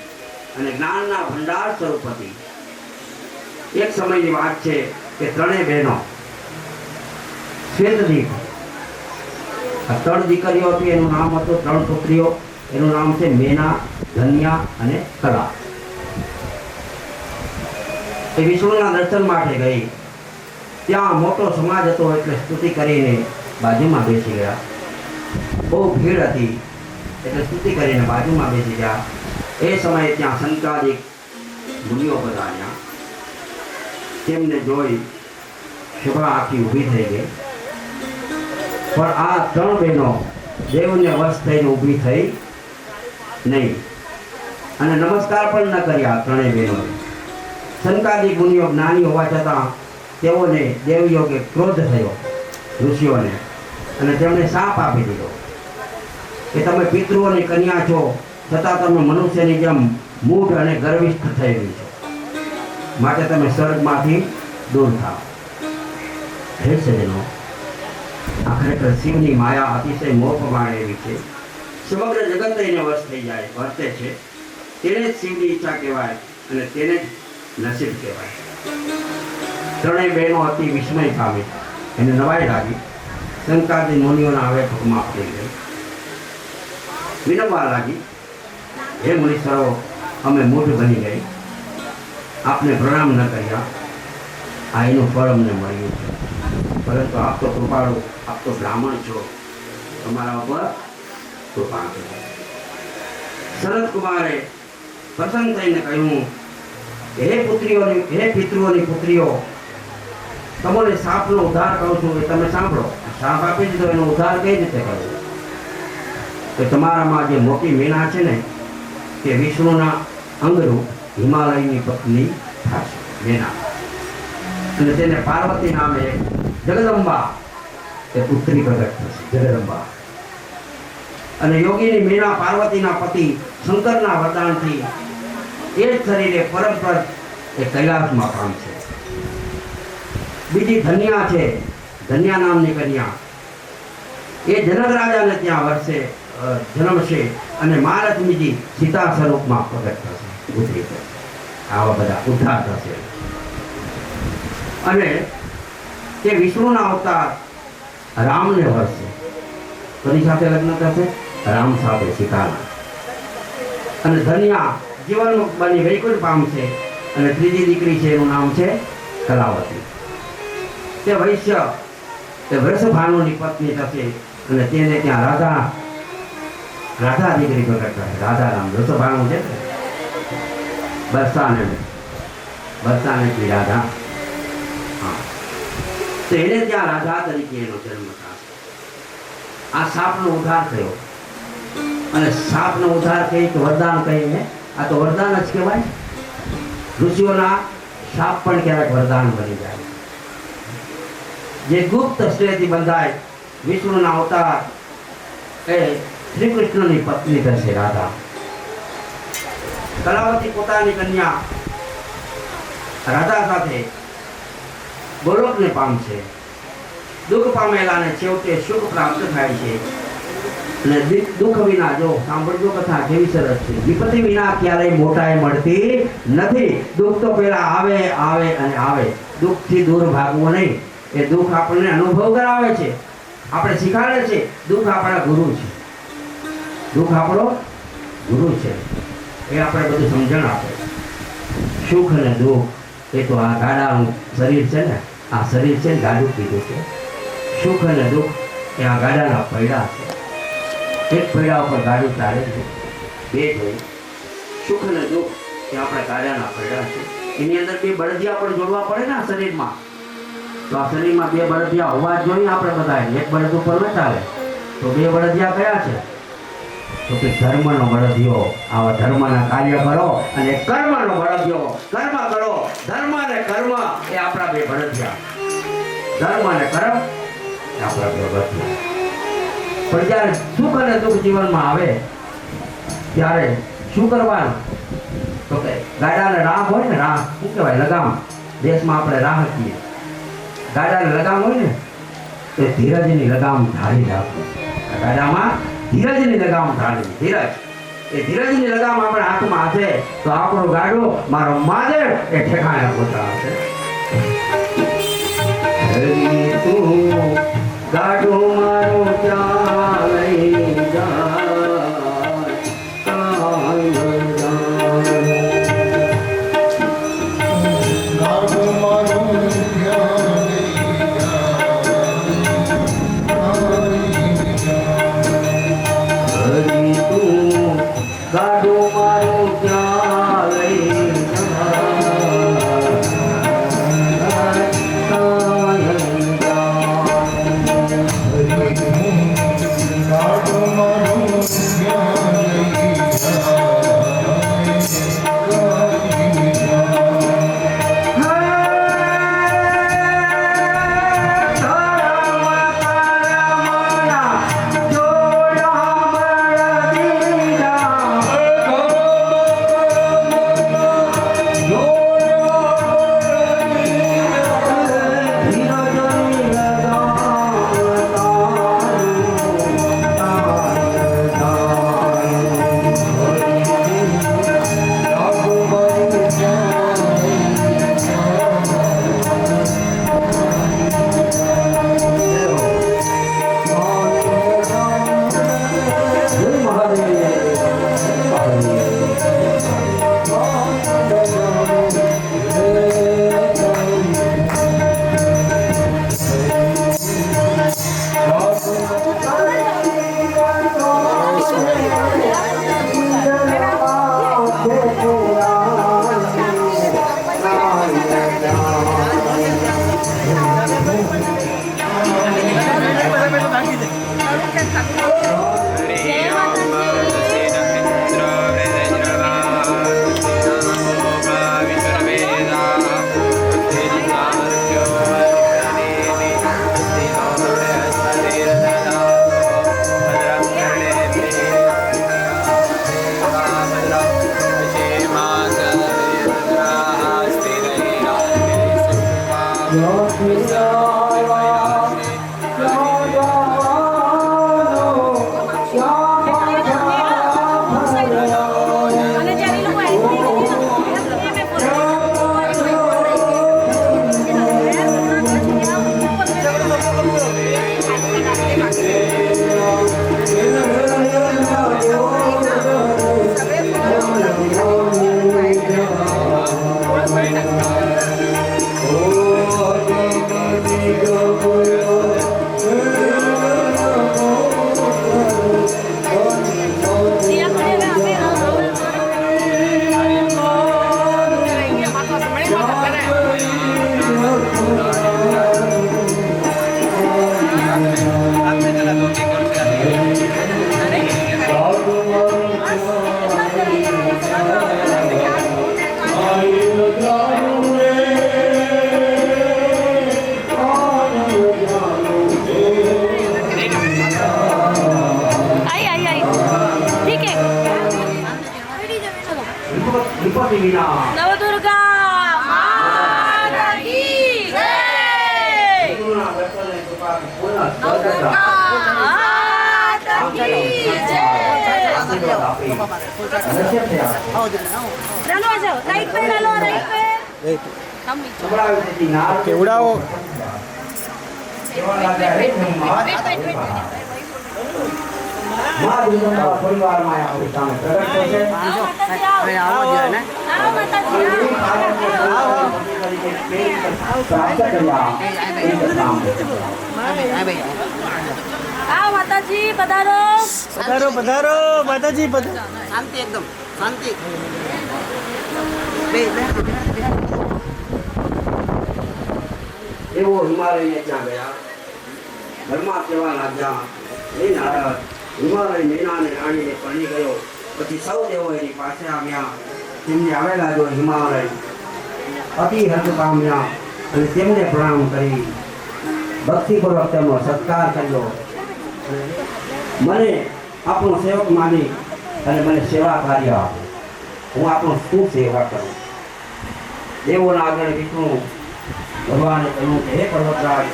અને જ્ઞાનના ભંડાર સ્વરૂપ હતી. એક સમયની વાત છે કે ત્રણેય બહેનો શ્વેતદીપ, આ 3 દીકરીઓ હતી, એનું નામ હતું, 3 પુત્રીઓ, એનું નામ છે મેના, ધન્યા અને કલા. એ વિષ્ણુના દર્શન માટે ગઈ. ત્યાં મોટો સમાજ હતો એટલે સ્તુતિ કરીને બાજુમાં બેસી ગયા. બહુ ભીડ હતી એટલે સ્તુતિ કરીને બાજુમાં બેસી ગયા. એ સમયે ત્યાં સંતાદિક મુનિઓ પધાર્યા. તેમને જોઈ શોભા આખી ઊભી થઈ ગઈ. પણ આ ત્રણ બહેનો દેવને વશ થઈને ઊભી થઈ નહીં અને નમસ્કાર પણ ન કર્યા. ત્રણેય બહેનોએ સંતાદિક મુનિઓ જ્ઞાની હોવા છતાં તેઓને દેવયોગે ક્રોધ થયો ઋષિઓને, અને તેમણે શાપ આપી દીધો કે તમે પિતૃઓની કન્યા છો છતાં તમે મનુષ્યની જેમ મૂઢ અને ગર્વિષ્ઠ થયેલી છો, માટે તમે સ્વર્ગમાંથી દૂર થાઓ. હે સજ્જનો, આ ખરેખર શિવની માયા અતિશય મોહ પ્રમાણે એવી છે. સમગ્ર જગત એને વશ થઈ જાય વર્તે છે. તેને જ શિવની ઈચ્છા કહેવાય અને તેને જ નસીબ કહેવાય. ત્રણેય બહેનો અતિ વિસ્મય પામી. એને નવાઈ લાગી. શંકાદી મુનિઓના હવે ભગમાં પડી ગઈ. વિનમવા લાગી, હે મુનીશ્વરો, અમે મૂઢ બની ગઈ, આપને પ્રણામ ન કર્યા. આ એનું ફળ અમને મળ્યું છે. પરંતુ આપ તો કૃપાળુ, આપ તો બ્રાહ્મણ છો, તમારા ઉપર કૃપા કરો. શરદ કુમારે પ્રસન્ન થઈને કહ્યું, હે પિતૃઓની પુત્રીઓ, તમને સાપનો ઉદ્ધાર કહું છું એ તમે સાંભળો. સાપ આપી દીધો, એનો ઉદ્ધાર કઈ રીતે કરવો? કે તમારામાં જે મોટી મીના છે ને તે વિષ્ણુના અંગરૂપ હિમાલયની પત્ની થશે, મીના. અને તેને પાર્વતી નામે જગદંબા એ પુત્રી પ્રગટ થશે, જગદંબા. અને યોગીની મીના પાર્વતીના પતિ શંકરના વરદાનથી એ જ શરીરે પરમપદ એ કૈલાસમાં પામશે. બીજી ધન્યા છે, ધન્યા નામની કન્યા, એ જનક રાજાને ત્યાં વર્ષે જન્મશે અને મહાલક્ષ્મીજી સીતા સ્વરૂપમાં પ્રગટ થશે, ઉતરી થશે. આવા બધા ઉદ્ધાર થશે. અને તે વિષ્ણુના અવતાર રામને વર્ષે. કોની સાથે લગ્ન થશે? રામ સાથે, સીતાના. અને ધન્યા જીવન બની વૈકુંઠ પામશે. અને ત્રીજી દીકરી છે, એનું નામ છે કલાવતી. તે વૈશ્ય તે વૃષભાનુની પત્ની થશે અને તેને ત્યાં રાધા દીકરી પ્રગટ થશે. રાધા નામ વૃષભાનુ છે, બરસાને કી રાધા. હા, તો એને ત્યાં રાધા તરીકે એનો જન્મ થશે. આ સાપનો ઉદ્ધાર થયો. અને સાપનો ઉદ્ધાર કહી તો વરદાન કહીને, આ તો વરદાન જ કહેવાય. ઋષિઓના શાપ પણ ક્યારેક વરદાન બની જાય. જે ગુપ્ત શ્રેયથી બંધાય વિષ્ણુના અવતાર એ શ્રી કૃષ્ણની પત્ની થશે, રાધા. કલાવતી પોતાની કન્યા રાધા સાથે ગોલોકને પામશે. દુઃખ પામેલાને છેવટે સુખ પ્રાપ્ત થાય છે. અને દુઃખ વિના, જો સાંભળજો કથા કેવી સરસ છે, વિપત્તિ વિના ક્યારેય મોટાઈ મળતી નથી. દુઃખ તો પેલા આવે આવે અને આવે. દુઃખથી દૂર ભાગવું નહીં. એ દુઃખ આપણને અનુભવ કરાવે છે, આપણે શીખવાડે છે. દુઃખ આપણા ગુરુ છે. દુઃખ આપણો ગુરુ છે. એ આપણે બધું સમજણ આપે. સુખ અને દુઃખ એ તો આ ગાડાનું શરીર છે ને, આ શરીર છે ને ગાડું કીધું છે. સુખ અને દુઃખ એ આ ગાડાના પૈડા છે. એક પૈડા ઉપર ગાડું ચાલે છે, બે જોઈ. સુખ અને દુઃખ એ આપણા ગાડાના પૈડા છે. એની અંદર બે બળદિયા પણ જોડવા પડે ને આ શરીરમાં. તો આ શરીરમાં બે બળદિયા હોવા જ જોઈએ આપણે બધા. એક બળદ ઉપર ન ચાલે. તો બે બળદિયા કયા છે? તો કે ધર્મનો બળદિયો, આવા ધર્મના કાર્ય કરો. અને કર્મનો બળદિયો, કર્મ કરો. ધર્મ અને કર્મ એ આપણા બે બળદિયા. ધર્મ અને કર્મ એ આપણા બે બળદિયા. પણ જ્યારે સુખ અને દુઃખ જીવનમાં આવે ત્યારે શું કરવાનું? તો કે ગાડાને રાહ હોય ને, રાહ શું કહેવાય? લગામ. દેશમાં આપણે રાહ કહીએ. ગાડાને લગામ હોય ને તો ધીરજની લગામ ધારી રાખવી. ગાડામાં ધીરજની લગામ ધારવી. ધીરજ, એ ધીરજની લગામ આપણા હાથમાં હશે તો આપણું ગાડું, મારો મહાદેવ, એ ઠેકાણે પહોંચાડશે. ગાડું મારું ક્યાં લઈ જાય, ગાડું મારું ક્યાં લઈ જાય. ગાડો મારું ક્યાં લઈ
કેવડાવો
પરિવારમાં આપણી સામે
માતાજી પધારો
પધારો પધારો માતાજી પધારો.
શાંતિ એકદમ શાંતિ.
એવો હિમાલય ત્યાં ગયા ઘરમાં કહેવા લાગ્યા એ નારદ હિમાલય નૈનાને રાણીને પરણી ગયો. પછી સૌ દેવો એની પાસે આવ્યા. તેમને આવેલા જો હિમાલય અતિ હર્ષ પામ્યા અને તેમને પ્રણામ કરી ભક્તિપૂર્વક તેમનો સત્કાર કર્યો. મને આપણો સેવક માની અને મને સેવા કાર્ય આપો. હું આપણો શું સેવા કરું? દેવોના આગળ વિષ્ણુ ભગવાને કહ્યું કે હે પર્વતરાજ,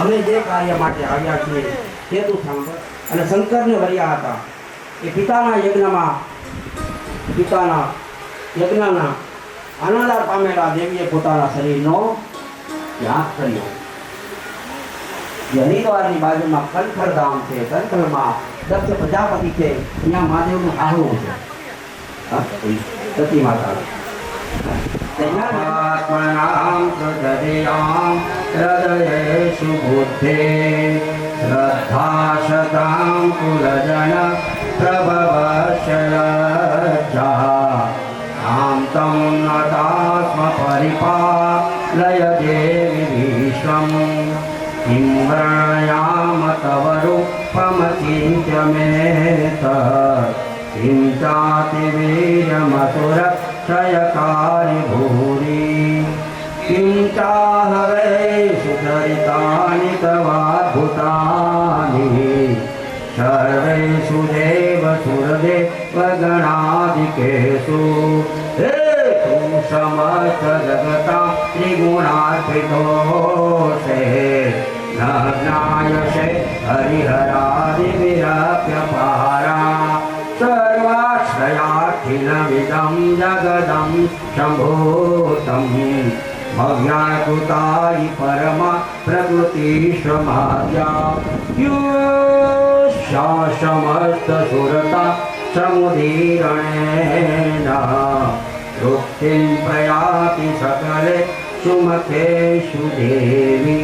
અમે જે કાર્ય માટે આવ્યા છીએ તે તું સાંભળ. અને શંકરને વર્યા હતા કે પિતાના યજ્ઞના આનંદાર પામેલા દેવીએ પોતાના શરીરનો ત્યાગ કર્યો. હરિદ્વારની બાજુમાં કંઠર ધામ છે. કંઠરમાં દક્ષ પ્રજાપતિ છે. ત્યાં મહાદેવનું આહું છે. સતી માતા આત્મનામ હૃદયામ હૃદયેષુ બુદ્ધે શ્રદ્ધા શતામ કુલજન પ્રભવશય विश्वम् किं वर्णयाम तव रूपमचिन्त्यमेतत् किं चातिवीर्यमसुरक्षयकारि भूरि किं चाहवेषु चरितानि तवाद्भुतानि सर्वेषु देवसुरदेवगणादिकेषु हे तु समस्त जगता त्रिगुणार्पितोऽसे न ज्ञायसे हरिहरादिविरप्यपारा सर्वाश्रयाखिलमिदं जगदं सम्भूतम् भव्याकृतायि परमा प्रकृतिश्वमाद्या समस्तसुरता समुदीरणेन तृप्तिं प्रयाति सकले सुमखेषु देवी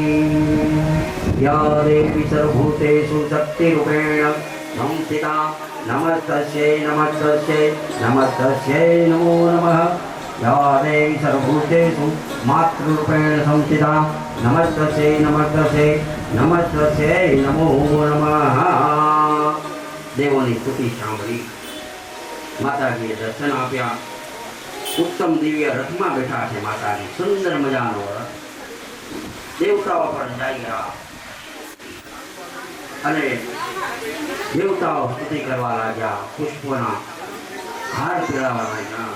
या देवी सर्वभूतेषु शक्तिरूपेण संस्थिता नमस्तस्यै नमस्तस्यै नमस्तस्यै नमो नमः या देवी सर्वभूतेषु मातृरूपेण संस्थिता नमस्तस्यै नमस्तस्यै नमस्तस्यै नमो नमः देवोની સ્તુતિ સાંભળી માતાજીએ દર્શન આપ્યા ઉત્તમ દિવ્ય રથમાં બેઠા છે માતાજી સુંદર મજાનો રથ દેવતાઓ પર જઈ ગયા અને દેવતાઓ સ્તુતિ કરવા લાગ્યા પુષ્પોના હાર પહેરાવા લાગ્યા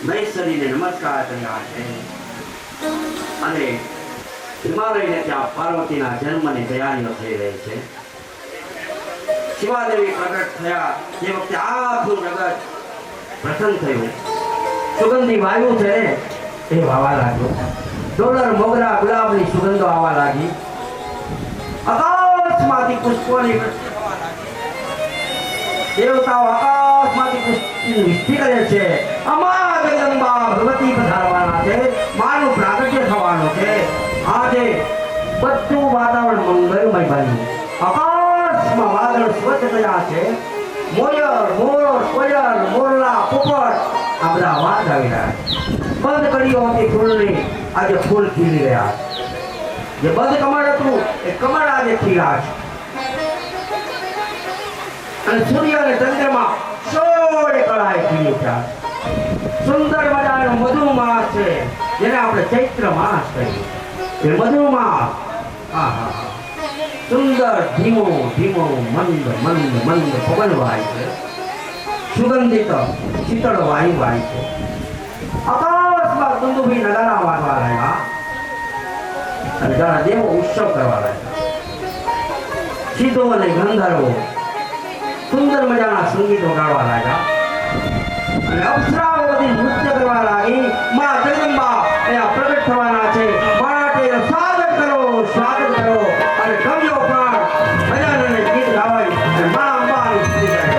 મહેશ્વરીને નમસ્કાર કર્યા છે અને હિમાલયને ત્યાં પાર્વતીના જન્મની તૈયારીઓ થઈ રહી છે શિવાદેવી પ્રગટ થયા તે વખતે આખું જગત પ્રસન્ન થયું સુગંધી વાયુ છે એ વાવા લાગ્યો ડોલર મોગરા ગુલાબની સુગંધો આવવા લાગી આકાશમાંથી પુષ્પોની વૃષ્ટિ થવા લાગી દેવતાઓ આકાશમાંથી પુષ્પની વૃષ્ટિ કરે છે અમા જગદંબા ભગવતી પધારવાના છે માનું પ્રાગટ્ય થવાનું છે આજે બધું વાતાવરણ મંગલમય બન્યું આકાશમાં વાદળ સ્વચ્છ થયા છે મોર કોયલ મોરલા પોપટ આ બધા અવાજ આવી રહ્યા છે બંધ કડીઓ હતી ફૂલની આજે ફૂલ ખીલી રહ્યા છે જે બંધ કમળ હતું એ કમળ આજે ખીલા છે અને સૂર્ય અને ચંદ્રમા 16 કળાએ ખીલી ઉઠ્યા સુંદર મજાનો મધુ માસ છે જેને આપણે ચૈત્ર માસ કહીએ એ મધુ માસ આહા સુંદર ધીમો ધીમો મંદ મંદ મંદ પવન વાય છે સુગંધિત શીતળ વાયુ વાય છે આકાશમાં દુંદુભી નગારા વાગવા લાગ્યા અને જરા દેવો ઉત્સવ કરવા લાગ્યા સિદ્ધો અને ગંધર્વો સુંદર મજાના સંગીતો ગાવા લાગ્યા અને અપ્સરાઓ બધી નૃત્ય કરવા લાગી માં જગદંબા અહીંયા પ્રગટ થવાના છે માટે સ્વાગત કરો અને ગમ્યો પ્રાણ ભજન ગીત ગાવાય અને મા અંબાની સ્તુતિ કરે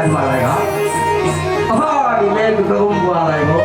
બિરાજવા લાગ્યા. હાય મેઘ ગરુંબવા લાગ્યો.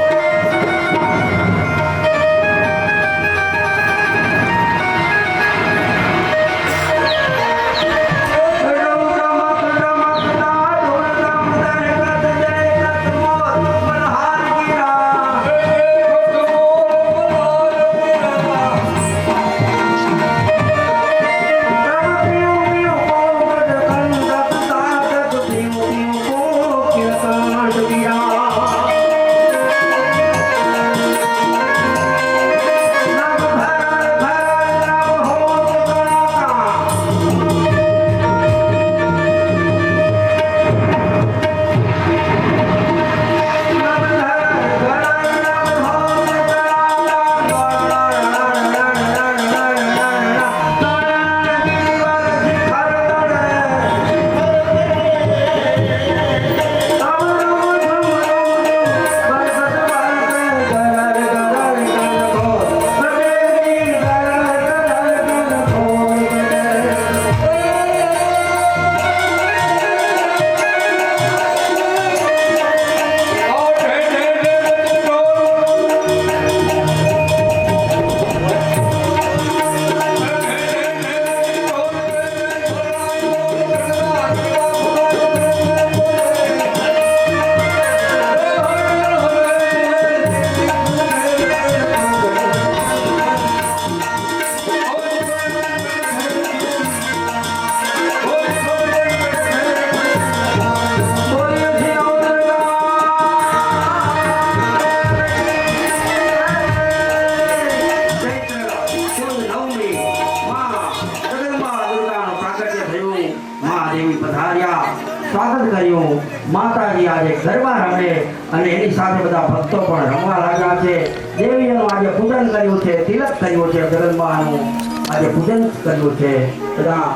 સ્વાગત કર્યું. માતાજી આજે ગરબા રમે અને એની સાથે બધા ભક્તો પણ રમવા લાગ્યા છે. દેવીઓનું આજે પૂજન કર્યું છે, તિલક કર્યું છે, જગદંબાનું આજે પૂજન કર્યું છે. બધા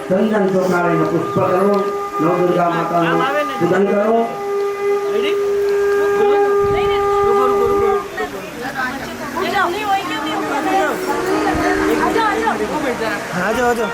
ચંદન ચોખાડીને પુષ્પ કરો, નવદુર્ગા માતાનું પૂજન કરો.
આજો આજો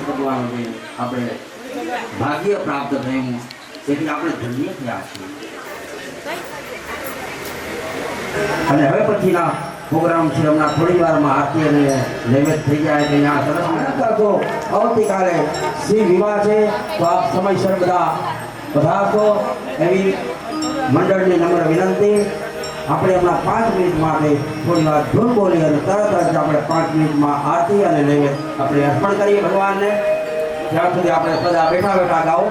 ભગવાનને આપણે ભાગ્ય પ્રાપ્ત થયું તેથી આપણે ધન્ય થયા છીએ અને હવે પછીના પ્રોગ્રામ છે હમણાં થોડી વારમાં આરતી અને નૈવેદ્ય થઈ જાય એટલે અહીંયા સરસ કરશો આવતીકાલે શ્રી વિવાહ છે તો આપ સમયસર બધા પધારશો એવી મંડળની નમ્ર વિનંતી આપણે હમણાં 5 મિનિટ માટે થોડી વાર ધૂન બોલી અને તરત જ આપણે 5 મિનિટમાં આરતી અને નૈવેદ્ય આપણે અર્પણ કરીએ ભગવાનને ત્યાં સુધી આપણે બધા બેઠા બેઠા ગાઓ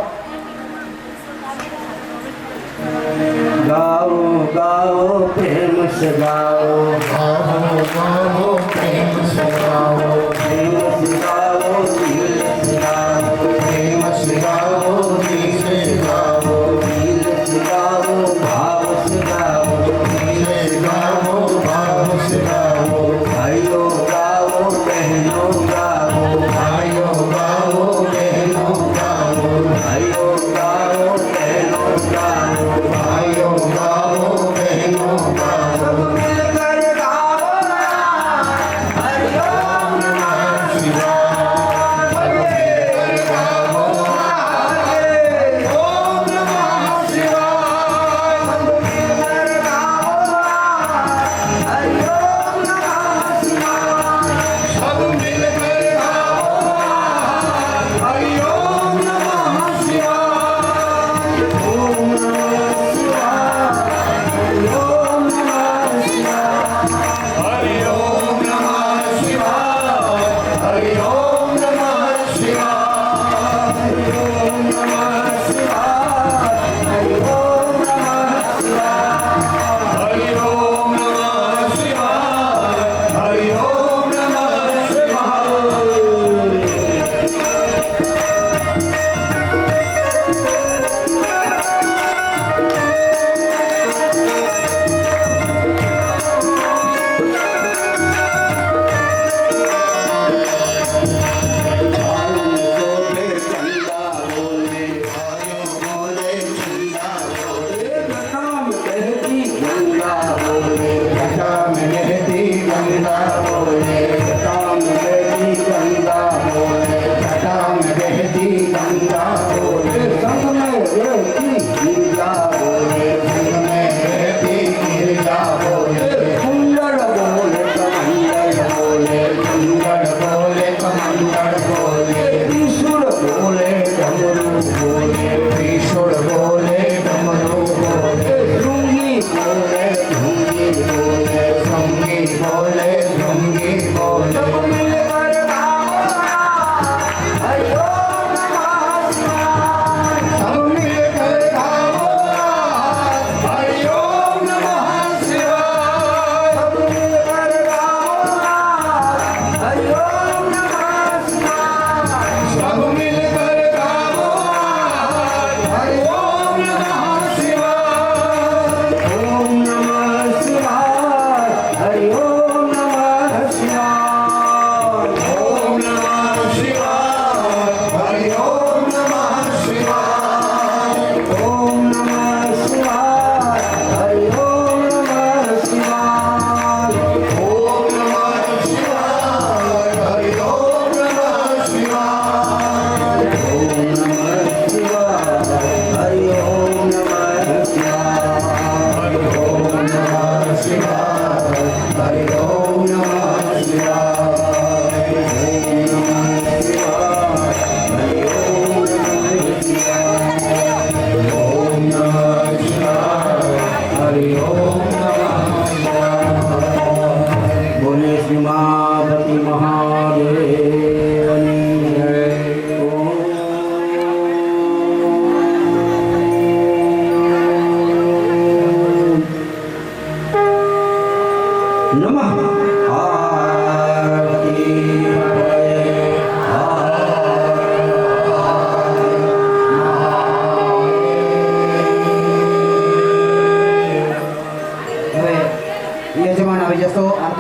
गाओ गाओ प्रेम से गाओ
गाओ प्रेम से गाओ
प्रेम से गाओ दिल से गाओ
प्रेम से गाओ दिल से गाओ
दिल से गाओ भाव से गाओ
दिल से गाओ भाव से गाओ
भाइयों गाओ बहनों गाओ
भाइयों गाओ बहनों गाओ
भाइयों गाओ बहनों गाओ
भाइयों गाओ बहनों गाओ
सब मिलकर गाओ हरिओम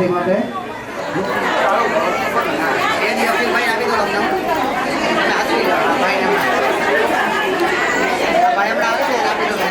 મુક્તિ માટે
એની અપીલભાઈ આપી દો તમને અને આશરી ભાઈને હમણાં ભાઈ હમણાં આવશે એને આપી દો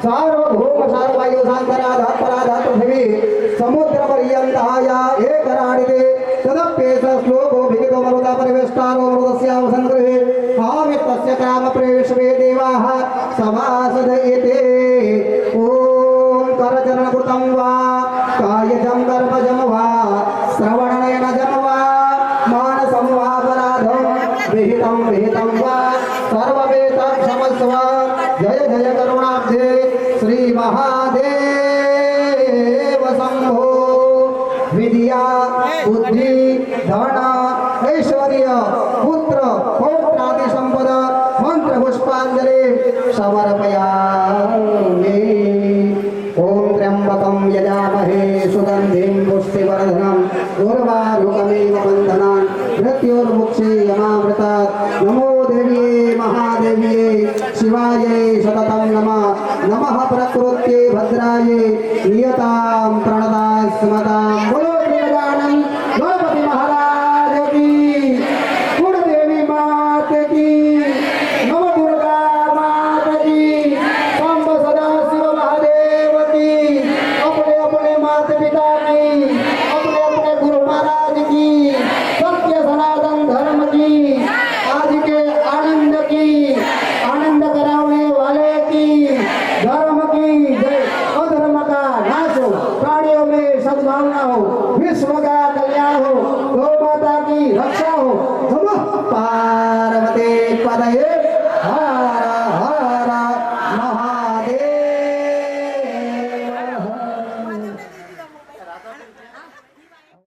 सार्वभौम सार्वयो शांतराधात पराधात पृथिवी समुद्र पर्यंताया एकराडिते तदप्येष श्लोको भिगितो मरुता परिवेष्टारो मरुतस्यावसन्गृहे आमित्तस्य काम प्रवेशवे देवाः समासदयेते ॐ करचरणकृतं वा कायजं कर्मजं वा श्रवणनयनजं वा मानसं वा पराधं विहितं वा सर्ववेदं क्षमस्व जय जय करुणाब्धे श्री महादेव शंभो विद्या बुद्धि धन ऐश्वर्य पुत्र पौत्रादि संपद मंत्र पुष्पांजलि समर्पयामि ओम त्र्यंबकं यजामहे सुगंधिं पुष्टिवर्धनम् उर्वारुकमेव बन्धनान् मृत्युर्मुक्षीयमामृतात् नमो देव्ये महादेव्ये शिवायै सततं नमः नमः प्रकृत्यै भद्रायै नियतां प्रणदां स्मतां बोलो गजानन गणपति महाराज की कुलदेवी मात की नव दुर्गा मात की सांब सदाशिव महादेव की अपने अपने माता पिता की अपने अपने गुरु महाराज की सत्य सनातन धर्म की आज के आनंद की आनंद कराने वाले की धर्म की जय अधर्म का नाश हो प्राणियों में सद्भावना हो विश्व का कल्याण हो गौ माता की रक्षा हो नमः पार्वती पदये